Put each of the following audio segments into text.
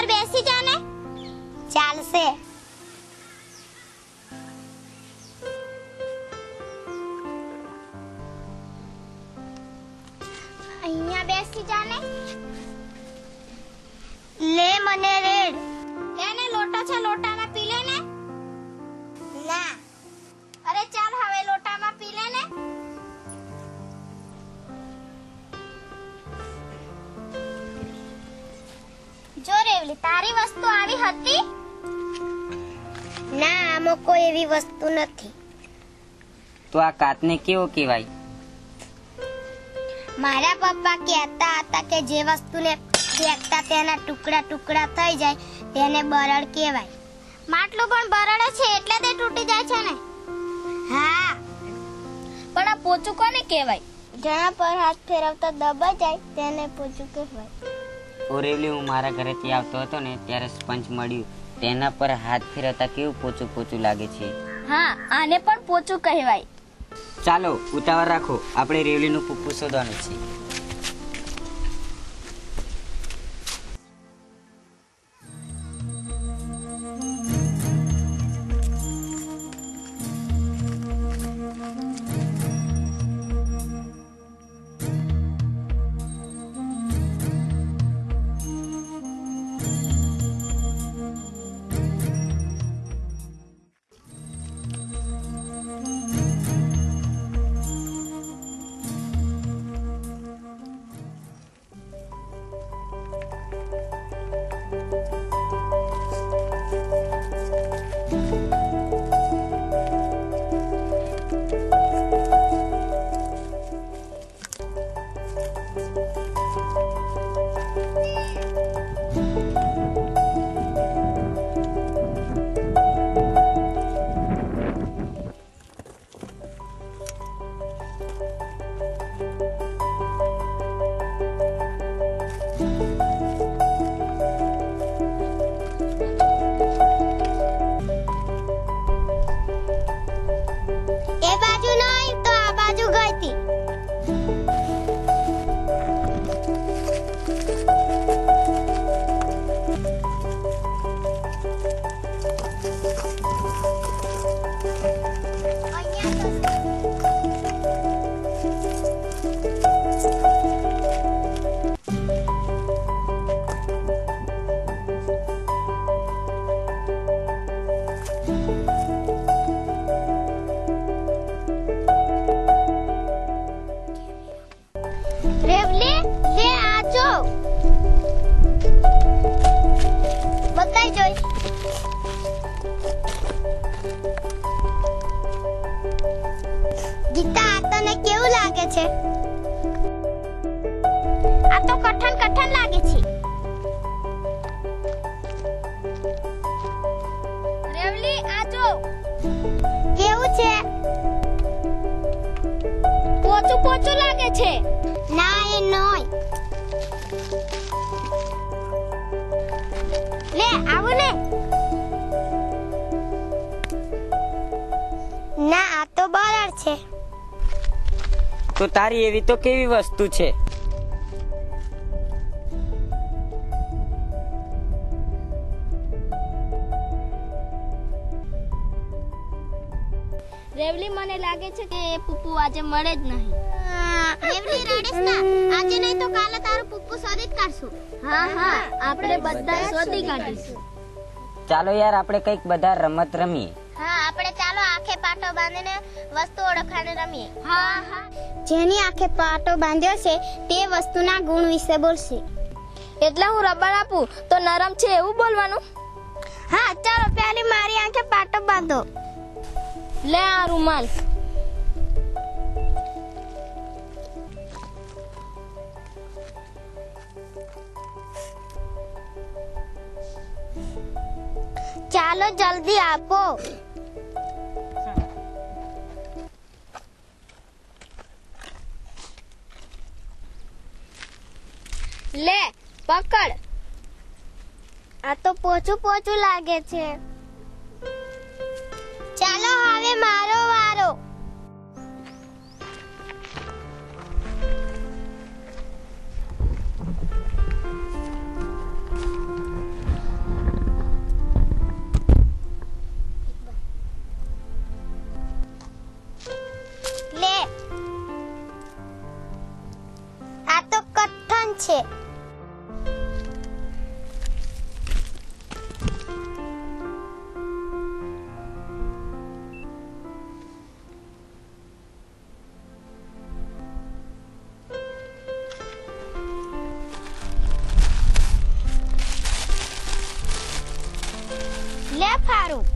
ઉપર બેસી જા ને. ચાલશે. અહીંયા બેસી જા ને. લે મને રેડ. એને લોટો છે, લોટામાં પી લે ને. ના. અરે ચાલ હવે લોટામાં પી લે ને. જો રેવલી, તારી વસ્તુ આવી હતી? ના, આમાં કોઈ એવી વસ્તુ નથી. તો આ કાચને કેવો કહેવાય? મારા પપ્પા કહેતા હતા કે જે વસ્તુને ફેંકતા તેના ટુકડા ટુકડા થઈ જાય તેને બરડ કહેવાય. માટલું પણ બરડ છે એટલે તે તૂટી જાય છે ને. હા, પણ આ પોચું કોને કહેવાય? જેના પર હાથ ફેરવતા દબાઈ જાય તેને પોચું કહેવાય. ઓરેવલી, હું મારા ઘરેથી આવતો હતો ને ત્યારે સ્પંજ મળ્યું. તેના પર હાથ ફેરવતા કેવું પોચું પોચું લાગે છે. હા, આને પણ પોચું કહેવાય. ચાલો ઉતાવળ રાખો, આપણે રેવલીનું પુપ્પુ શોધવાનું છે. ગીતા, તને કેવું લાગે છે? આ તો કઠણ કઠણ લાગે છે. રેવલી, આ જો. કેવું છે? પોચું પોચું લાગે છે. ના, એ નોય. લે આવો ને. ના, આ તો બરડ છે. તો તારી એવી તો કેવી વસ્તુ છે? રેવલી, મને લાગે છે કે એ પુપ્પુ આજે મળે જ નહીં. રેવલી, રડેશ ના. આજે નહીં તો કાલે તારું પુપ્પુ શોધી જ કાઢશું. હા હા, આપણે બધા શોધી કાઢીશું. ચાલો યાર, આપણે કંઈક બધા રમત રમીએ. હા, આપણે ચાલો આંખે પાટો બાંધીને વસ્તુ ઓળખવાની રમીએ. હા હા. જેની આંખે પાટો બાંધ્યો છે તે વસ્તુના ગુણ વિશે બોલશે. એટલે હું રબર આપું તો નરમ છે એવું બોલવાનું? હા, ચાલો પહેલી મારી આંખે પાટો બાંધો. લે આ રૂમાલ. ચાલો જલ્દી આપો. લે પકડ. આ તો પોચું પોચું લાગે છે. ચાલો હવે મારો વારો. છે. લે ફારૂક,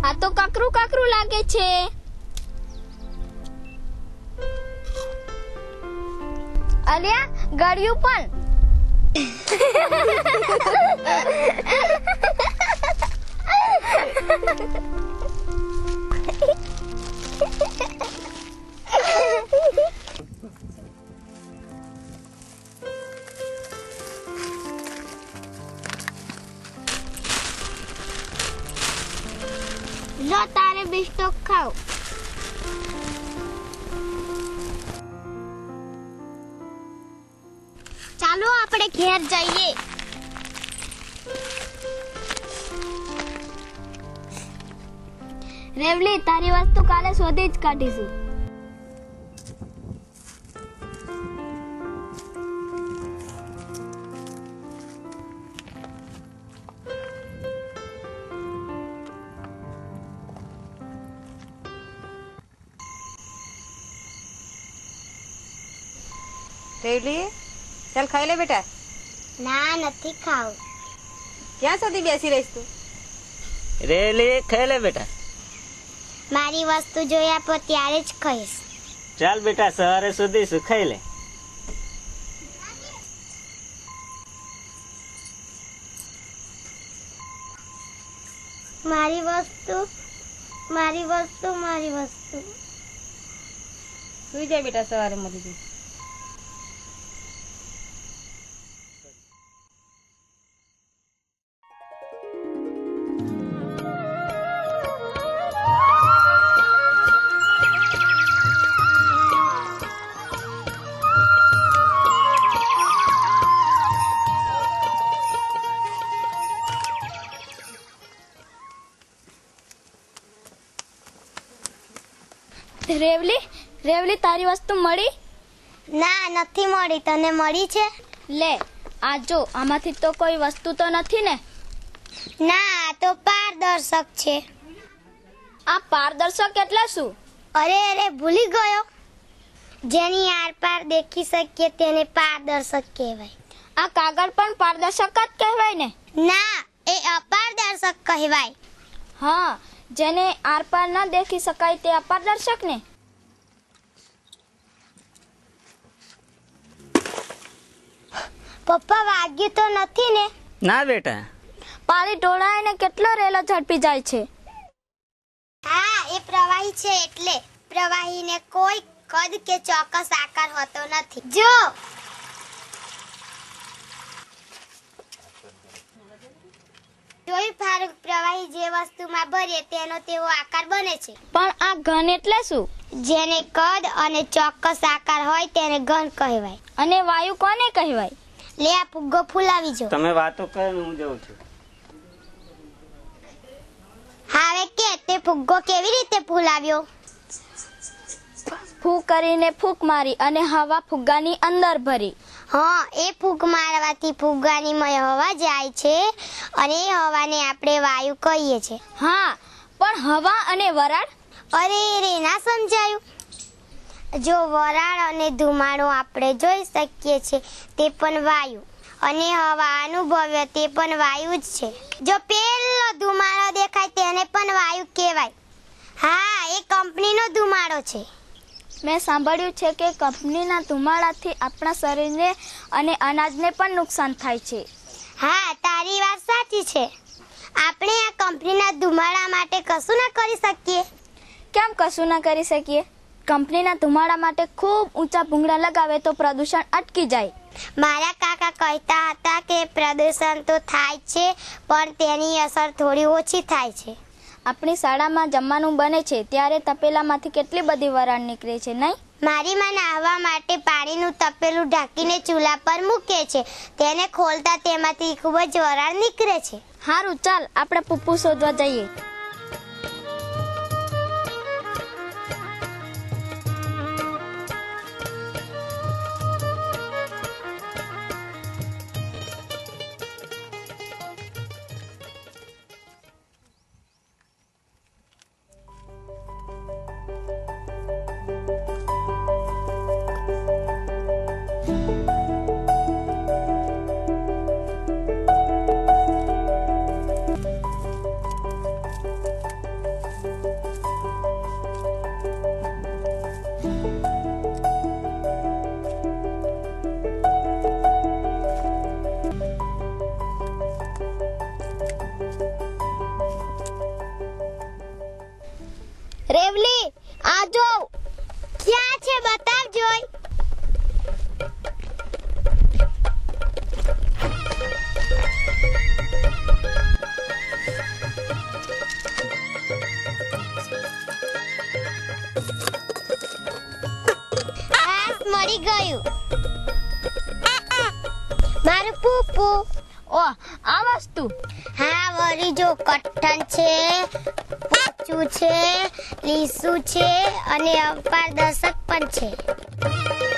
આ તો કકરું કકરું લાગે છે. અલ્યા ગળ્યું પણ. લો તારે બિસ્ટોક ખાવ. ચાલો આપણે ઘેર જઈએ. રેવલી, તારી વસ્તુ કાલે શોધી જ કાઢીશું. રેવલી, ચાલ ખાઈ લે બેટા. ના, નથી ખાવ. ક્યાં સુધી બેસી રહીશ તું? રેલી ખાઈ લે બેટા. મારી વસ્તુ જોઈ આપો ત્યારે જ ખાઈશ. ચાલ બેટા, સવારે સુધી ખાઈ લે. મારી વસ્તુ, મારી વસ્તુ, મારી વસ્તુ. સુઈ જાય બેટા, સવારે મળી જઈશ. રેવલી, રેવલી, તારી વસ્તુ મળી? ના, નથી મળી. તને મળી છે? લે આ જો, આમાંથી તો કોઈ વસ્તુ તો નથી ને? ના, આ તો પારદર્શક છે. આ પારદર્શક એટલે શું? અરે અરે, ભૂલી ગયો. જેની આરપાર દેખી શકીએ તેને પારદર્શક કહેવાય. આ કાગળ પણ પારદર્શક જ કહેવાય ને? ના, એ અપારદર્શક કહેવાય. હા, જેને આરપાર ન દેખી શકાય તે અપારદર્શક ને? પપ્પા, વાગ્યું તો નથી ને? ના બેટા. પાણી ઢોળાઈને કેટલો રેલો ઝડપી જાય છે. હા, એ પ્રવાહી છે એટલે. પ્રવાહીને કોઈ કદ કે ચોક્કસ આકાર હોતો નથી. જો જોઈ ફારૂક, પ્રવાહી જે વસ્તુમાં ભરીએ તેનો તેવો આકાર બને છે. પણ આ ઘન એટલે શું? જેને કદ અને ચોક્કસ આકાર હોય તેને ઘન કહેવાય. અને વાયુ કોને કહેવાય? લે આ ફુગ્ગો ફૂલાવી જો. તમે વાતો કરો ને હું જઉં છું. હવે કે તે ફુગ્ગો કેવી રીતે ફૂલાવ્યો? ફૂંક કરીને ફૂંક મારી અને હવા ફુગ્ગાની અંદર ભરી. હા, એ ફૂંક મારવાથી ફુગ્ગાની મય હવા જાય છે અને એ હવાને આપણે વાયુ કહીએ છીએ. હા, પણ હવા અને વરાળ? અરે રે, ના સમજાયું. જો વરાળ અને ધુમાડો આપણે જોઈ શકીએ છીએ તે પણ વાયુ, અને હવા અનુભવ્ય તે પણ વાયુ જ છે. જો પેલો ધુમાડો દેખાય તેને પણ વાયુ કહેવાય. હા, એ કંપનીનો ધુમાડો છે. મેં સાંભળ્યું છે કે કંપનીના ધુમાડાથી આપણા શરીરને અને અનાજને પણ નુકસાન થાય છે. હા, તારી વાત સાચી છે. આપણે આ કંપનીના ધુમાડા માટે કશું ના કરી શકીએ. કેમ કશું ના કરી શકીએ? કંપનીના ધુમાડા માટે ખૂબ ઊંચા ભૂંગળા લગાવે તો પ્રદૂષણ અટકી જાય. મારા કાકા કહેતા હતા કે પ્રદૂષણ તો થાય છે પણ તેની અસર થોડી ઓછી થાય છે. આપણી શાળામાં જમવાનું બને છે ત્યારે તપેલામાંથી કેટલી બધી વરાળ નીકળે છે, નહીં? મારી માં નાહવા માટે પાણીનું તપેલું ઢાંકીને ચૂલા પર મૂકે છે. તેને ખોલતા તેમાંથી ખૂબ જ વરાળ નીકળે છે. સારું, ચાલ આપણે પુપ્પુ શોધવા જઈએ. રેવલી આ જો ક્યાં છે બતાવ જોઈ. મળી ગયું મારું પૂપુ. ઓ આ વસ્તુ હા વળી જો કઠન છે, પોચું છે, લીસું છે અને અપારદર્શક પણ છે.